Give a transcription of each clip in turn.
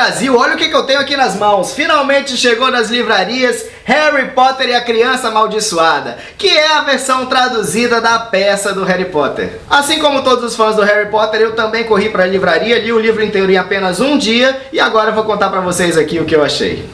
Brasil, olha o que eu tenho aqui nas mãos. Finalmente chegou nas livrarias Harry Potter e a Criança Amaldiçoada, que é a versão traduzida da peça do Harry Potter. Assim como todos os fãs do Harry Potter, eu também corri para a livraria, li o livro inteiro em apenas um dia e agora eu vou contar para vocês aqui o que eu achei.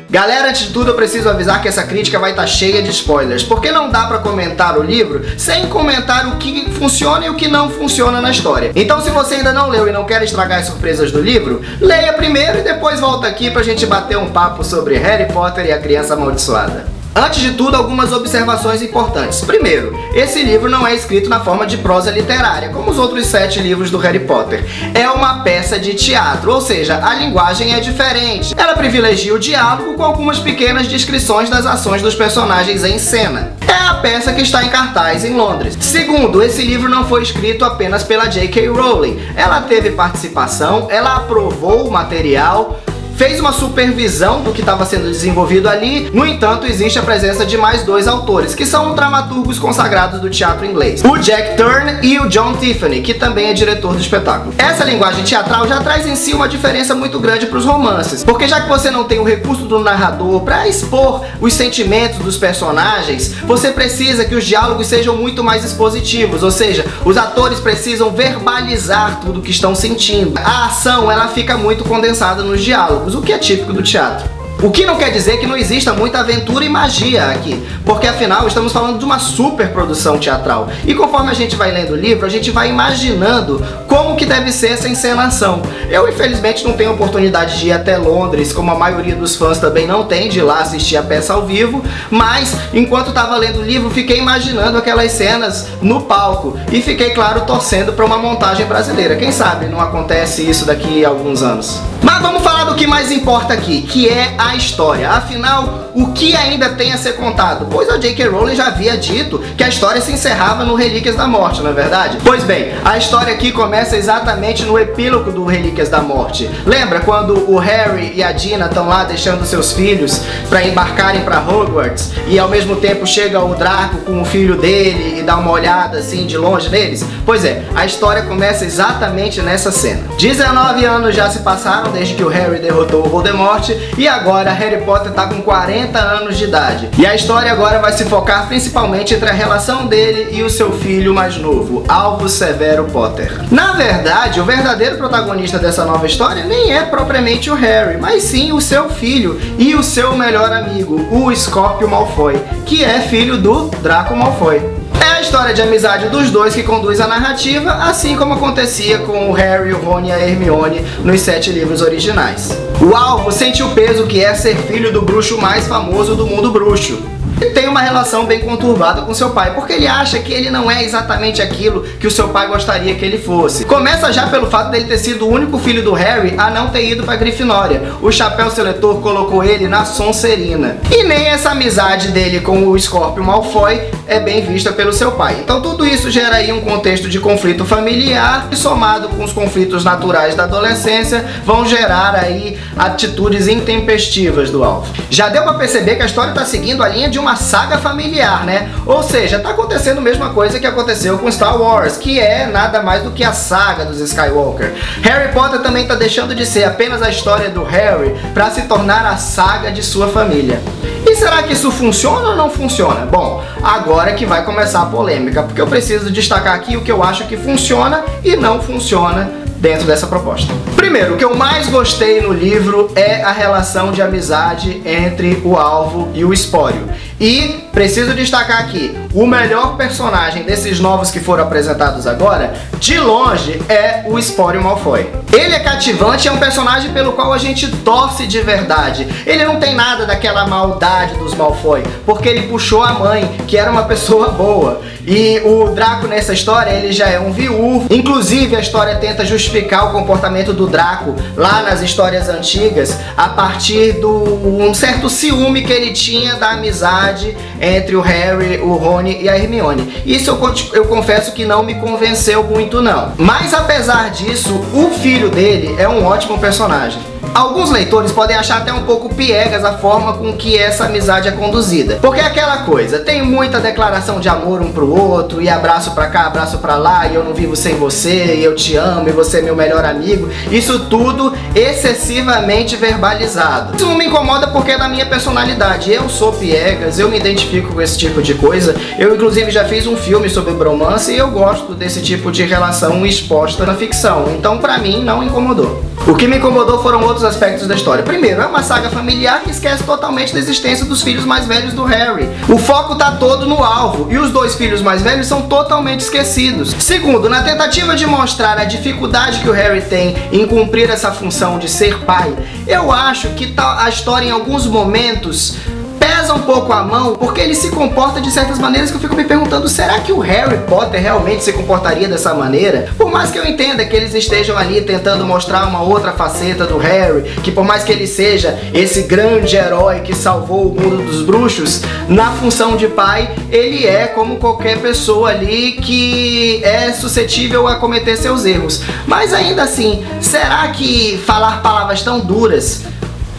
Galera, antes de tudo eu preciso avisar que essa crítica vai estar cheia de spoilers, porque não dá pra comentar o livro sem comentar o que funciona e o que não funciona na história. Então se você ainda não leu e não quer estragar as surpresas do livro, leia primeiro e depois volta aqui pra gente bater um papo sobre Harry Potter e a Criança Amaldiçoada. Antes de tudo, algumas observações importantes. Primeiro, esse livro não é escrito na forma de prosa literária, como os outros 7 livros do Harry Potter. É uma peça de teatro, ou seja, a linguagem é diferente. Ela privilegia o diálogo com algumas pequenas descrições das ações dos personagens em cena. É a peça que está em cartaz em Londres. Segundo, esse livro não foi escrito apenas pela J.K. Rowling. Ela teve participação, ela aprovou o material, fez uma supervisão do que estava sendo desenvolvido ali. No entanto, existe a presença de mais 2 autores, que são dramaturgos consagrados do teatro inglês, o Jack Turner e o John Tiffany, que também é diretor do espetáculo. Essa linguagem teatral já traz em si uma diferença muito grande para os romances, porque já que você não tem o recurso do narrador para expor os sentimentos dos personagens, você precisa que os diálogos sejam muito mais expositivos, ou seja, os atores precisam verbalizar tudo o que estão sentindo. A ação, ela fica muito condensada nos diálogos, o que é típico do teatro. O que não quer dizer que não exista muita aventura e magia aqui, porque afinal estamos falando de uma super produção teatral. E conforme a gente vai lendo o livro, a gente vai imaginando como que deve ser essa encenação. Eu infelizmente não tenho oportunidade de ir até Londres, como a maioria dos fãs também não tem, de ir lá assistir a peça ao vivo, mas enquanto estava lendo o livro, fiquei imaginando aquelas cenas no palco e fiquei, claro, torcendo para uma montagem brasileira. Quem sabe não acontece isso daqui a alguns anos. Mas vamos falar do que mais importa aqui, que é a história. Afinal, o que ainda tem a ser contado? Pois a J.K. Rowling já havia dito que a história se encerrava no Relíquias da Morte, não é verdade? Pois bem, a história aqui começa exatamente no epílogo do Relíquias da Morte. Lembra quando o Harry e a Gina estão lá deixando seus filhos para embarcarem para Hogwarts e ao mesmo tempo chega o Draco com o filho dele e dá uma olhada assim de longe neles? Pois é, a história começa exatamente nessa cena. 19 anos já se passaram desde que o Harry derrotou o Voldemort e agora Harry Potter tá com 40 anos de idade. E a história agora vai se focar principalmente entre a relação dele e o seu filho mais novo, Albus Severo Potter. Na verdade, o verdadeiro protagonista dessa nova história nem é propriamente o Harry, mas sim o seu filho e o seu melhor amigo, o Scorpio Malfoy, que é filho do Draco Malfoy. É a história de amizade dos dois que conduz a narrativa, assim como acontecia com o Harry, o Rony e a Hermione nos 7 livros originais. O Albus sente o peso que é ser filho do bruxo mais famoso do mundo bruxo. E tem uma relação bem conturbada com seu pai, porque ele acha que ele não é exatamente aquilo que o seu pai gostaria que ele fosse. Começa já pelo fato dele ter sido o único filho do Harry a não ter ido pra Grifinória. O chapéu seletor colocou ele na Sonserina. E nem essa amizade dele com o Scorpio Malfoy é bem vista pelo seu pai. Então tudo isso gera aí um contexto de conflito familiar e somado com os conflitos naturais da adolescência vão gerar aí atitudes intempestivas do Albus. Já deu pra perceber que a história tá seguindo a linha de uma saga familiar, né? Ou seja, tá acontecendo a mesma coisa que aconteceu com Star Wars, que é nada mais do que a saga dos Skywalker. Harry Potter também tá deixando de ser apenas a história do Harry para se tornar a saga de sua família. E será que isso funciona ou não funciona? Bom, agora que vai começar a polêmica, porque eu preciso destacar aqui o que eu acho que funciona e não funciona dentro dessa proposta. Primeiro, o que eu mais gostei no livro é a relação de amizade entre o Alvo e o Espólio. E preciso destacar aqui, o melhor personagem desses novos que foram apresentados agora, de longe, é o Espólio Malfoy. Ele é cativante, é um personagem pelo qual a gente torce de verdade. Ele não tem nada daquela maldade dos Malfoy, porque ele puxou a mãe, que era uma pessoa boa. E o Draco nessa história, ele já é um viúvo. Inclusive, a história tenta justificar o comportamento do Draco lá nas histórias antigas, a partir de um certo ciúme que ele tinha da amizade entre o Harry, o Rony e a Hermione. Isso eu confesso que não me convenceu muito não. Mas apesar disso, o filho dele é um ótimo personagem. Alguns leitores podem achar até um pouco piegas a forma com que essa amizade é conduzida. Porque é aquela coisa, tem muita declaração de amor um pro outro, e abraço pra cá, abraço pra lá, e eu não vivo sem você, e eu te amo, e você é meu melhor amigo. Isso tudo excessivamente verbalizado. Isso não me incomoda porque é da minha personalidade. Eu sou piegas, eu me identifico com esse tipo de coisa. Eu inclusive já fiz um filme sobre bromance e eu gosto desse tipo de relação exposta na ficção. Então pra mim não incomodou. O que me incomodou foram outros aspectos da história. Primeiro, é uma saga familiar que esquece totalmente da existência dos filhos mais velhos do Harry. O foco tá todo no alvo e os dois filhos mais velhos são totalmente esquecidos. Segundo, na tentativa de mostrar a dificuldade que o Harry tem em cumprir essa função de ser pai, eu acho que a história em alguns momentos pesa um pouco a mão, porque ele se comporta de certas maneiras que eu fico me perguntando, será que o Harry Potter realmente se comportaria dessa maneira? Por mais que eu entenda que eles estejam ali tentando mostrar uma outra faceta do Harry, que por mais que ele seja esse grande herói que salvou o mundo dos bruxos, na função de pai, ele é como qualquer pessoa ali que é suscetível a cometer seus erros. Mas ainda assim, será que falar palavras tão duras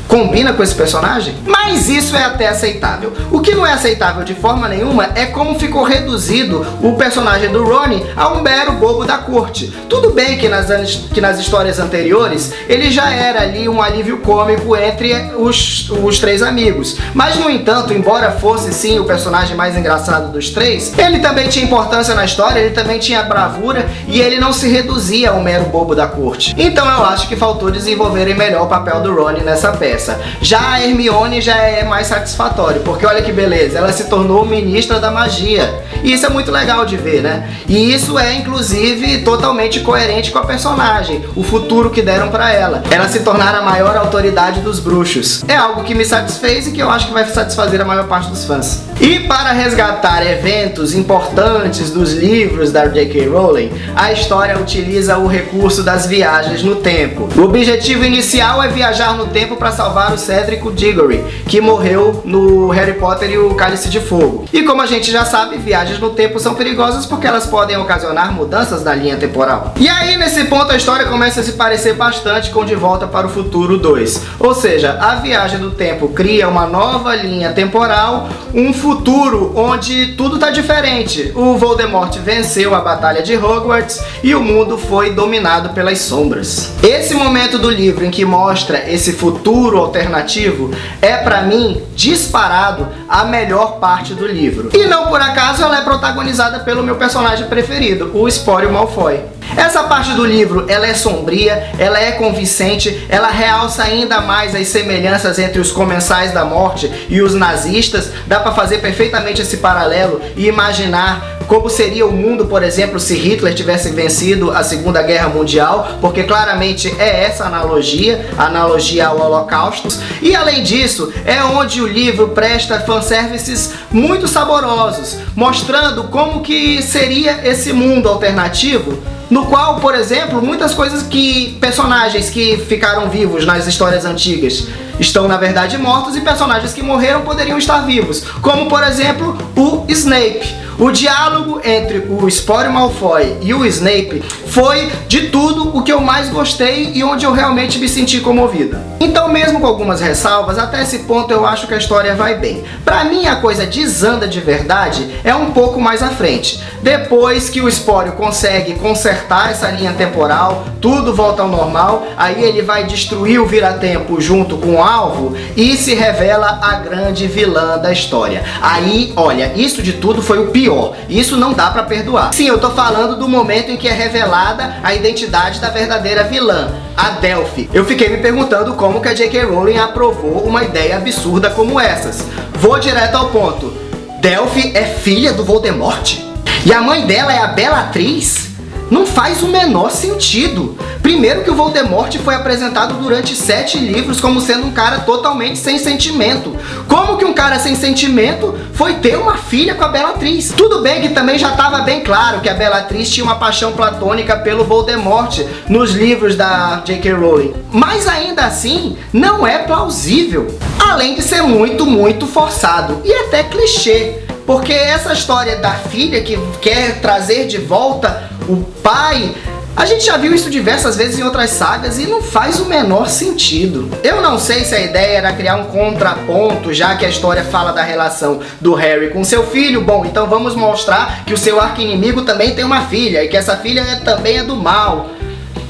combina com esse personagem? Mas isso é até aceitável. O que não é aceitável de forma nenhuma é como ficou reduzido o personagem do Rony a um mero bobo da corte. Tudo bem que nas histórias anteriores ele já era ali um alívio cômico entre os três amigos. Mas no entanto, embora fosse sim o personagem mais engraçado dos três, ele também tinha importância na história, ele também tinha bravura e ele não se reduzia a um mero bobo da corte. Então eu acho que faltou desenvolverem melhor o papel do Rony nessa peça. Já a Hermione já é mais satisfatório, porque olha que beleza, ela se tornou ministra da magia. E isso é muito legal de ver, né? E isso é, inclusive, totalmente coerente com a personagem, o futuro que deram pra ela. Ela se tornar a maior autoridade dos bruxos. É algo que me satisfez e que eu acho que vai satisfazer a maior parte dos fãs. E para resgatar eventos importantes dos livros da J.K. Rowling, a história utiliza o recurso das viagens no tempo. O objetivo inicial é viajar no tempo para salvar o Cedric Diggory, que morreu no Harry Potter e o Cálice de Fogo. E como a gente já sabe, viagens no tempo são perigosas porque elas podem ocasionar mudanças na linha temporal. E aí, nesse ponto, a história começa a se parecer bastante com De Volta para o Futuro 2. Ou seja, a viagem do tempo cria uma nova linha temporal, um futuro onde tudo tá diferente. O Voldemort venceu a Batalha de Hogwarts e o mundo foi dominado pelas sombras. Esse momento do livro em que mostra esse futuro alternativo é, pra mim, disparado a melhor parte do livro. E não por acaso ela é protagonizada pelo meu personagem preferido, o Spório Malfoy. Essa parte do livro, ela é sombria, ela é convincente, ela realça ainda mais as semelhanças entre os Comensais da Morte e os nazistas. Dá pra fazer perfeitamente esse paralelo e imaginar como seria o mundo, por exemplo, se Hitler tivesse vencido a Segunda Guerra Mundial, porque claramente é essa a analogia ao Holocausto. E além disso, é onde o livro presta fanservices muito saborosos, mostrando como que seria esse mundo alternativo, no qual, por exemplo, muitas coisas que personagens que ficaram vivos nas histórias antigas estão na verdade mortos e personagens que morreram poderiam estar vivos, como por exemplo o Snape. O diálogo entre o Spório Malfoy e o Snape foi de tudo o que eu mais gostei e onde eu realmente me senti comovido. Então, mesmo com algumas ressalvas, até esse ponto eu acho que a história vai bem. Pra mim, a coisa desanda de verdade é um pouco mais à frente. Depois que o Spório consegue consertar essa linha temporal, tudo volta ao normal, aí ele vai destruir o Vira-Tempo junto com o alvo e se revela a grande vilã da história. Aí, olha, isso de tudo foi o pior. Isso não dá pra perdoar. Sim, eu tô falando do momento em que é revelada a identidade da verdadeira vilã, a Delphi. Eu fiquei me perguntando como que a J.K. Rowling aprovou uma ideia absurda como essas. Vou direto ao ponto. Delphi é filha do Voldemort? E a mãe dela é a Bellatrix? Não faz o menor sentido. Primeiro que o Voldemort foi apresentado durante 7 livros como sendo um cara totalmente sem sentimento. Como que um cara sem sentimento foi ter uma filha com a Bellatrix? Tudo bem que também já estava bem claro que a Bellatrix tinha uma paixão platônica pelo Voldemort nos livros da J.K. Rowling. Mas ainda assim, não é plausível. Além de ser muito forçado e até clichê. Porque essa história da filha que quer trazer de volta o pai A gente já viu isso diversas vezes em outras sagas e não faz o menor sentido. Eu não sei se a ideia era criar um contraponto, já que a história fala da relação do Harry com seu filho. Bom, então vamos mostrar que o seu arqui-inimigo também tem uma filha e que essa filha também é do mal.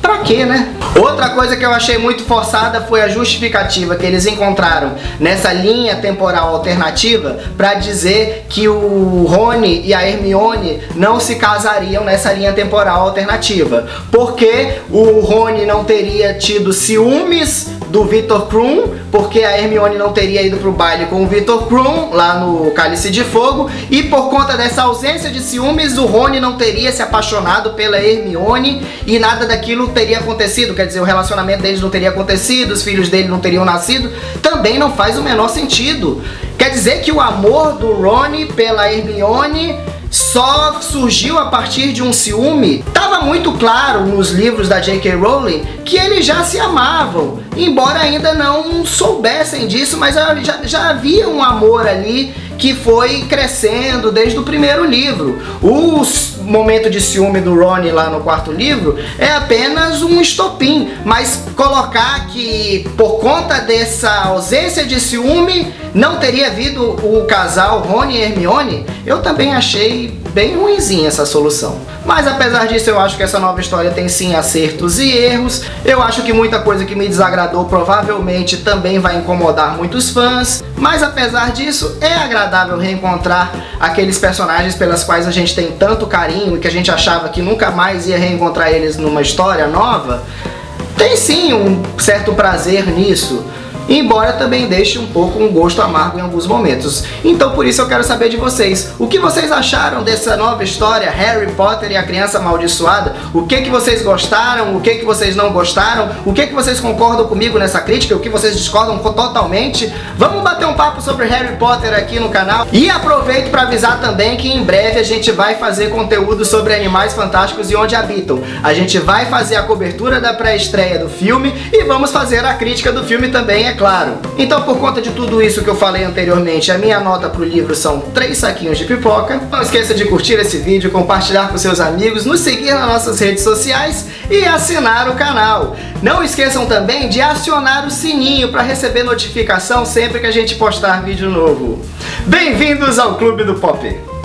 Pra quê, né? Outra coisa que eu achei muito forçada foi a justificativa que eles encontraram nessa linha temporal alternativa pra dizer que o Rony e a Hermione não se casariam nessa linha temporal alternativa. Porque o Rony não teria tido ciúmes do Victor Krum, porque a Hermione não teria ido pro baile com o Victor Krum lá no Cálice de Fogo, e por conta dessa ausência de ciúmes, o Rony não teria se apaixonado pela Hermione e nada daquilo teria acontecido, quer dizer, o relacionamento deles não teria acontecido, os filhos dele não teriam nascido, também não faz o menor sentido. Quer dizer que o amor do Rony pela Hermione só surgiu a partir de um ciúme? Tava muito claro nos livros da J.K. Rowling que eles já se amavam, embora ainda não soubessem disso, mas já havia um amor ali que foi crescendo desde o primeiro livro. O momento de ciúme do Rony lá no quarto livro é apenas um estopim, mas colocar que por conta dessa ausência de ciúme não teria havido o casal Rony e Hermione, eu também achei bem ruinzinha essa solução. Mas apesar disso, eu acho que essa nova história tem sim acertos e erros. Eu acho que muita coisa que me desagradou provavelmente também vai incomodar muitos fãs. Mas apesar disso, é agradável reencontrar aqueles personagens pelas quais a gente tem tanto carinho e que a gente achava que nunca mais ia reencontrar eles numa história nova. Tem sim um certo prazer nisso, embora também deixe um pouco um gosto amargo em alguns momentos. Então por isso eu quero saber de vocês. O que vocês acharam dessa nova história, Harry Potter e a Criança Amaldiçoada? O que vocês gostaram? O que vocês não gostaram? O que vocês concordam comigo nessa crítica? O que vocês discordam totalmente? Vamos bater um papo sobre Harry Potter aqui no canal. E aproveito para avisar também que em breve a gente vai fazer conteúdo sobre Animais Fantásticos e Onde Habitam. A gente vai fazer a cobertura da pré-estreia do filme e vamos fazer a crítica do filme também, é claro. Então, por conta de tudo isso que eu falei anteriormente, a minha nota pro livro são 3 saquinhos de pipoca. Não esqueça de curtir esse vídeo, compartilhar com seus amigos, nos seguir nas nossas redes sociais e assinar o canal. Não esqueçam também de acionar o sininho para receber notificação sempre que a gente postar vídeo novo. Bem-vindos ao Clube do Pop!